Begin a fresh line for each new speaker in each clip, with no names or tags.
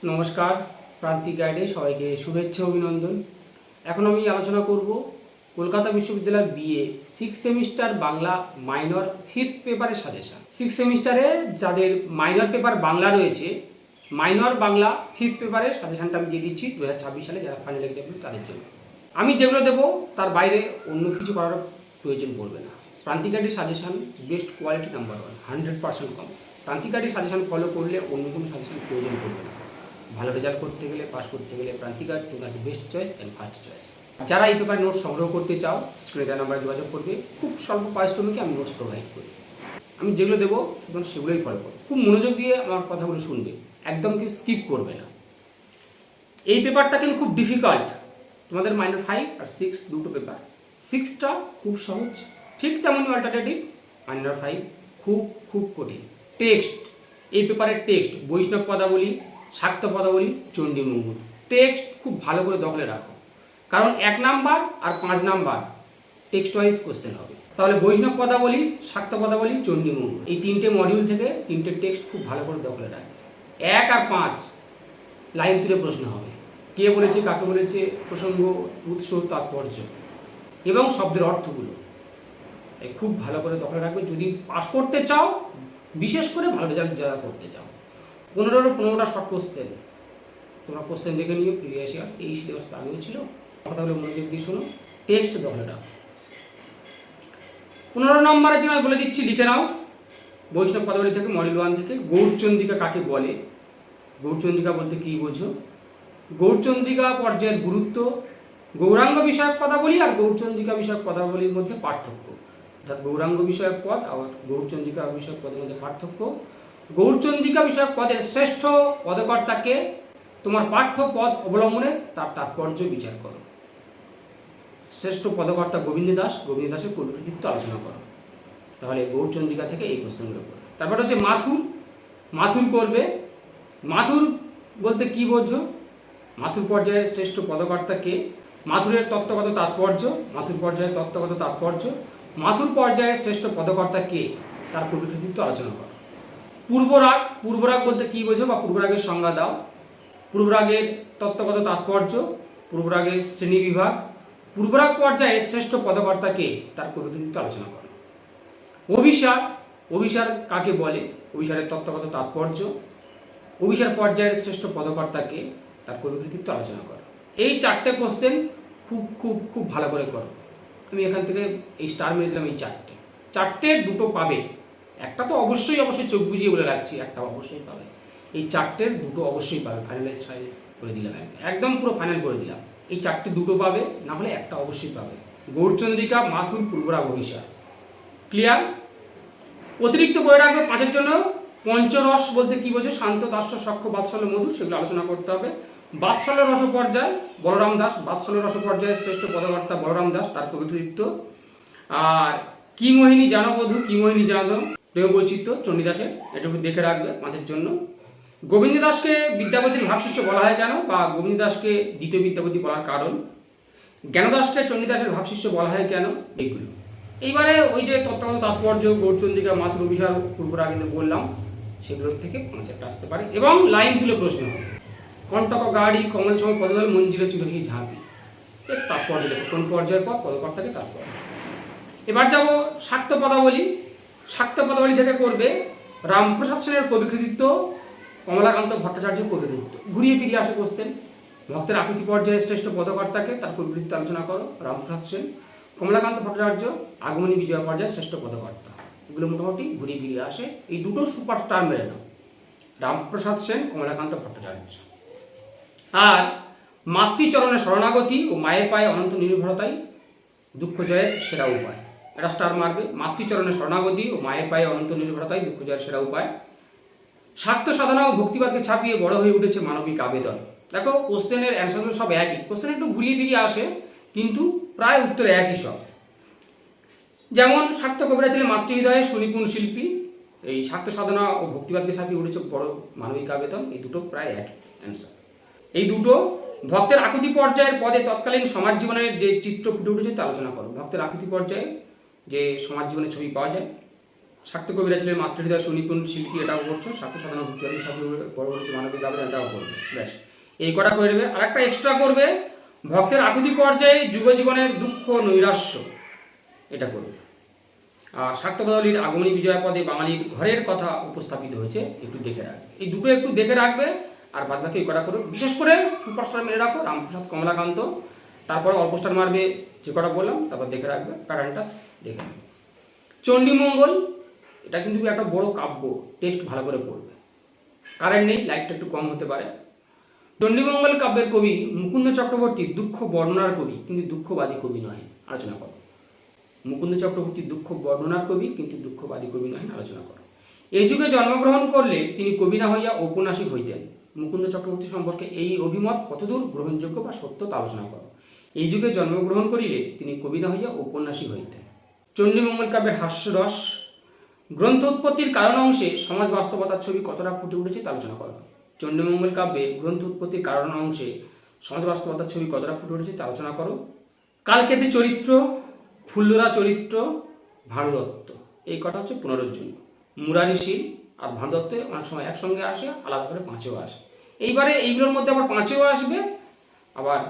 নমস্কার, প্রান্তিক গাইডে সবাইকে শুভেচ্ছা অভিনন্দন। এখন আমি আলোচনা করব কলকাতা বিশ্ববিদ্যালয়ের BA 6 semester Bangla minor 5th পেপারের সাজেশন। 6 সেমিস্টারে যাদের মাইনর পেপার বাংলা রয়েছে, মাইনর বাংলা 5th পেপারের সাজেশনটা আমি দিয়ে দিচ্ছি 2026 সালে যারা ফাইনাল এক্সাম তাদের জন্য। আমি যেগুলো দেবো তার বাইরে অন্য কিছু করার প্রয়োজন পড়বে না। প্রান্তিক গাইডের সাজেশন বেস্ট কোয়ালিটি নাম্বার 1, 100% কম। প্রান্তিক গাইডের সাজেশন ফলো করলে অন্য কোনো সাজেশন প্রয়োজন পড়বে না। ভালো রেজাল্ট করতে গেলে, পাস করতে গেলে প্রান্তিক গাইড তোমার best choice and first choice. যারা এই পেপার নোটস সংগ্রহ করতে চাও, স্ক্রিনে দেওয়া নাম্বারে যোগাযোগ করবে। খুব স্বল্প পারিশ্রমিকে আমি নোটস প্রোভাইড করি। আমি যেগুলো দেবো সুতরাং সেগুলোই ফলো করো। খুব মনোযোগ দিয়ে আমার কথাগুলো শুনবে, একদম কেউ স্কিপ করবে না। এই পেপারটা কিন্তু খুব ডিফিকাল্ট। তোমাদের মাইনর 5 আর 6 দুটো পেপার। 6টা খুব সহজ, ঠিক তেমনই অল্টারনেটিভ। মাইনর 5 খুব কঠিন। টেক্সট, এই পেপারের টেক্সট বৈষ্ণব পদাবলী, শাক্ত পদাবলী, চণ্ডীমঙ্গল। টেক্সট খুব ভালো করে দখলে রাখো, কারণ 1 নাম্বার আর 5 নাম্বার টেক্সট ওয়াইজ কোশ্চেন হবে। তাহলে বৈষ্ণব পদাবলী, শাক্ত পদাবলী, চণ্ডীমঙ্গল, এই 3টে মডিউল থেকে 3টে টেক্সট খুব ভালো করে দখলে রাখবে। 1 আর 5 লাইন তুলে প্রশ্ন হবে। কে বলেছে, কাকে বলেছে, প্রসঙ্গ, উৎস, তাৎপর্য এবং শব্দের অর্থগুলো খুব ভালো করে দখলে রাখবে যদি পাস করতে চাও, বিশেষ করে ভালো রেজাল্ট যারা করতে চাও। 15টা শর্ট কোশ্চেন, তোমরা কোশ্চেন দেখে নিও। প্রিভিয়াস ইয়ার এই সিলেবাসটা আগেও ছিল। কথা হলো মনোযোগ দিয়ে শোনো, টেক্সট দখলে রাখো। 15 নম্বরের জন্য বলে দিচ্ছি, লিখে নাও। বৈষ্ণব পদাবলী থেকে মডেল 1 থেকে গৌরচন্দ্রিকা কাকে বলে? গৌরচন্দ্রিকা বলতে কী বোঝো? গৌরচন্দ্রিকা পর্যায়ের গুরুত্ব, গৌরাঙ্গ বিষয়ক পদাবলী আর গৌরচন্দ্রিকা বিষয়ক পদাবলীর মধ্যে পার্থক্য। অর্থাৎ গৌরাঙ্গ বিষয়ক পদ আর গৌরচন্দ্রিকা বিষয়ক পদের মধ্যে পার্থক্য। গৌরচন্দ্রিকা বিষয়ক পদের শ্রেষ্ঠ পদকর্তাকে তোমার পাঠ্য পদ অবলম্বনে তার তাৎপর্য বিচার করো। শ্রেষ্ঠ পদকর্তা গোবিন্দ দাস, গোবিন্দ দাসের কৃতিত্ব আলোচনা করো। তাহলে গৌরচন্দ্রিকা থেকে এই কোশ্চেনগুলো করো। তারপর হচ্ছে মাথুর, মাথুর করবে। মাথুর বলতে কি বোঝো? মাথুর পর্যায়ের শ্রেষ্ঠ পদকর্তাকে, মাথুরের তত্ত্বগত তাৎপর্য, মাথুর পর্যায়ের তত্ত্বগত তাৎপর্য, মাথুর পর্যায়ের শ্রেষ্ঠ পদকর্তা কে, তার কৃতিত্ব আলোচনা করো। পূর্বরাগ, পূর্বরাগ বলতে কী বোঝো বা পূর্বরাগের সংজ্ঞা দাও। পূর্বরাগের তত্ত্বগত তাৎপর্য, পূর্বরাগের শ্রেণীবিভাগ, পূর্বরাগ পর্যায়ে শ্রেষ্ঠ পদকর্তা কে, তার কৃতিত্ব আলোচনা করো। অভিসার, অভিসার কাকে বলে, অভিসারের তত্ত্বগত তাৎপর্য, অভিসার পর্যায়ের শ্রেষ্ঠ পদকর্তা কে, তার কৃতিত্ব আলোচনা করো। এই 4টে কোশ্চেন খুব ভালো করে করো। আমি এখান থেকে এই স্টার মেরে দিলাম। এই 4টে 2টো পাবে। একটা তো অবশ্যই চোখ বুঝিয়ে বলে রাখছি, একটা অবশ্যই পাবে। এই 4টের 2টো অবশ্যই পাবে। ফাইনালাইজ করে দিলাম, একদম পুরো ফাইনাল করে দিলাম। এই 4টে 2টো পাবে, না হলে একটা অবশ্যই পাবে। গৌরচন্দ্রিকা, মাথুর, পূর্বরাগ, অভিসার। ক্লিয়ার? অতিরিক্ত বই রাখবে 5-এর জন্য। পঞ্চরস বলতে কি বোঝো? শান্ত, দাস্য, সখ্য, বাৎসল্য, মধুর, সেগুলো আলোচনা করতে হবে। বাৎসল্য রস পর্যায় বলরাম দাস, বাৎসল্য রস পর্যায়ের শ্রেষ্ঠ পদকর্তা বলরাম দাস, তার কৃতিত্ব। আর কি মোহিনী জানবধূ, কি মোহিনী জানব, প্রেম বৈচিত্র্য, চণ্ডীদাসের, এটুকু দেখে রাখবে 5-এর জন্য। গোবিন্দ দাসকে বিদ্যাপতির ভাবশিষ্য বলা হয় কেন, বা গোবিন্দ দাসকে দ্বিতীয় বিদ্যাপতি বলার কারণ, জ্ঞানদাসকে চণ্ডীদাসের ভাবশিষ্য বলা হয় কেন, এইগুলো। এইবারে ওই যে তত্ত্বগত তাৎপর্য, গৌরচন্দ্রিকা, মাথুর, অভিসার, পূর্বরাগ বললাম, সেগুলোর থেকে 5-একটা আসতে পারে এবং লাইন তুলে প্রশ্ন হবে। কণ্টক গাড়ি, কমল সম পদদল, মঞ্জিরে চুরহি ঝাঁপি, এর তাৎপর্য দেখো, কোন পর্যায়ের পর পদকর্তাকে তাৎপর্য। এবার যাব শাক্ত পদাবলী। শাক্ত পদাবলী থেকে করবে রামপ্রসাদ সেনের কবিকৃতিত্ব, কমলাকান্ত ভট্টাচার্যের কবিকৃতিত্ব। ঘুরিয়ে ফিরিয়ে আসে কোশ্চেন। ভক্তের আকুতি পর্যায়ে শ্রেষ্ঠ পদকর্তাকে, তার কবিকৃতিত্ব আলোচনা করো। রামপ্রসাদ সেন, কমলাকান্ত ভট্টাচার্য, আগমনী বিজয় পর্যায়ে শ্রেষ্ঠ পদকর্তা। এগুলো মোটামুটি ঘুরিয়ে ফিরিয়ে আসে। এই 2টো সুপারস্টার মেরে নাও, রামপ্রসাদ সেন, কমলাকান্ত ভট্টাচার্য। আর মাতৃচরণে শরণাগতি ও মায়ের পায়ে অনন্ত নির্ভরতাই দুঃখ জয়ের সেরা উপায়। এটা স্টার মারবে। মাতৃচরণে শরণাগতি ও মায়ের পায়ে অনন্ত নির্ভরতাই দুঃখ জয়ের সেরা উপায়। স্বার্থ সাধনা ও ভক্তিবাদকে ছাপিয়ে বড় হয়ে উঠেছে মানবিক আবেদন। দেখো কোশ্চেনের অ্যান্সারগুলো সব একই। কোশ্চেন একটু ঘুরিয়ে ফিরিয়ে আসে, কিন্তু প্রায় উত্তর একই সব। যেমন শাক্ত কবিরা ছিলেন মাতৃহৃদয়ে সুনিপুণ শিল্পী। এই স্বার্থ সাধনা ও ভক্তিবাদকে ছাপিয়ে উঠেছে বড় মানবিক আবেদন। এই দুটো প্রায় একই অ্যান্সার। এই দুটো ভক্তের আকুতি পর্যায়ের পদে তৎকালীন সমাজ জীবনের যে চিত্র ফুটে উঠেছে তা আলোচনা করো। ভক্তের আকুতি পর্যায়ে যে সমাজ জীবনের ছবি পাওয়া যায় শাক্ত কবিরা ছিলেন মাতৃহৃদয় সুনিপুণ শিল্পী, এটাও করছো। স্বাস্থ্য সাধনা ভক্তি পরবর্তী মানবিক আবেদন, এটাও করবে। ব্যাস এই কটা করে দেবে। আর একটা এক্সট্রা করবে, ভক্তের আকুতি পর্যায়ে যুগ জীবনের দুঃখ নৈরাশ্য, এটা করবে। আর শাক্তপদাবলীর আগমনী বিজয়া পদে বাঙালির ঘরের কথা উপস্থাপিত হয়েছে, একটু দেখে রাখবে। এই দুটো একটু দেখে রাখবে, আর বাদ বাকি এই কটা করবে। বিশেষ করে সুপারস্টার মেরে রাখো, রামপ্রসাদ কমলাকান্ত, তারপরে অল্প স্টার মারবে যে কটা বললাম, তারপর দেখে রাখবে, প্যাটার্নটা দেখে নেবে। চণ্ডীমঙ্গল, এটা কিন্তু একটা বড় কাব্য, টেক্সট ভালো করে পড়বে। কারেন্ট নেই, লাইটটা একটু কম হতে পারে। চণ্ডীমঙ্গল কাব্যের কবি মুকুন্দ চক্রবর্তী দুঃখ বর্ণনার কবি, কিন্তু দুঃখবাদী কবি নয়, আলোচনা করো। মুকুন্দ চক্রবর্তী দুঃখ বর্ণনার কবি, কিন্তু দুঃখবাদী কবি নয়, আলোচনা করো। এই যুগে জন্মগ্রহণ করলে তিনি কবি না হইয়া ঔপন্যাসিক হইতেন। মুকুন্দ চক্রবর্তী সম্পর্কে এই অভিমত কতদূর গ্রহণযোগ্য বা সত্য তা আলোচনা করো। এই যুগে জন্মগ্রহণ করিলে তিনি কবি না হইয়া ঔপন্যাসিক হইতেন। চণ্ডীমঙ্গল কাব্যের হাস্যরস, গ্রন্থ উৎপত্তির কারণ অংশে সমাজ বাস্তবতার ছবি কতটা ফুটে উঠেছে তা আলোচনা করো। চণ্ডীমঙ্গল কাব্যে গ্রন্থ উৎপত্তির কারণ অংশে সমাজ বাস্তবতার ছবি কতটা ফুটে উঠেছে তা আলোচনা করো। কালকেতু চরিত্র, ফুল্লরা চরিত্র, ভানুদত্ত, এই কটা হচ্ছে পুনরুজ্জীবন। মুরারিশীল আর ভানুদত্ত অনেক সময় একসঙ্গে আসে, আলাদা করে পাঁচেও আসে। এইবারে এইগুলোর মধ্যে আবার পাঁচেও আসবে, আবার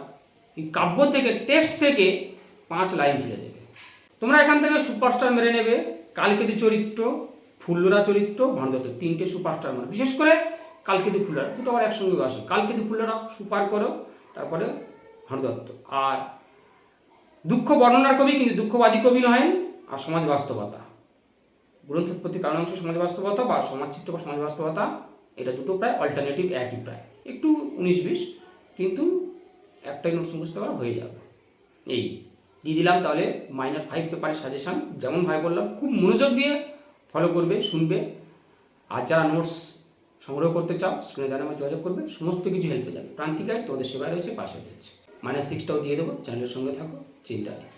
এই কাব্য থেকে, টেক্সট থেকে 5 লাইন ফেলে দেবে। তোমরা এখান থেকে সুপারস্টার মেরে নেবে। কালকেতু চরিত্র, ফুল্লরা চরিত্র, ভানুদত্ত, 3টে সুপারস্টার মানে। বিশেষ করে কালকেতু ফুল্লরা, দুটো আবার একসঙ্গে আসে। কালকেতু ফুল্লরা সুপার করো, তারপরে ভানুদত্ত। আর দুঃখ বর্ণনার কবি, কিন্তু দুঃখবাদী কবি নহেন। আর সমাজ বাস্তবতা, গ্রন্থোৎপত্তির কারণ অংশ সমাজ বাস্তবতা বা সমাজচিত্র বা সমাজ বাস্তবতা, এটা দুটো প্রায় অল্টারনেটিভ, একই প্রায়, একটু 19-20, কিন্তু একটাই নোটস মুখস্থ করা হয়ে যাবে। এই দিয়ে দিলাম তাহলে মাইনর 5 পেপারের সাজেশান। যেমন ভাই বললাম, খুব মনোযোগ দিয়ে ফলো করবে, শুনবে। আর যারা নোটস সংগ্রহ করতে চাও, স্ক্রিনে দেওয়ার নাম্বারে যোগাযোগ করবে, সমস্ত কিছু হেল্পে যাবে। প্রান্তিক গাইড তোমাদের সেবায় রয়েছে, পাশে রয়েছে। -6টাও দিয়ে দেবো, চ্যানেলের সঙ্গে থাকো, চিন্তা নেই।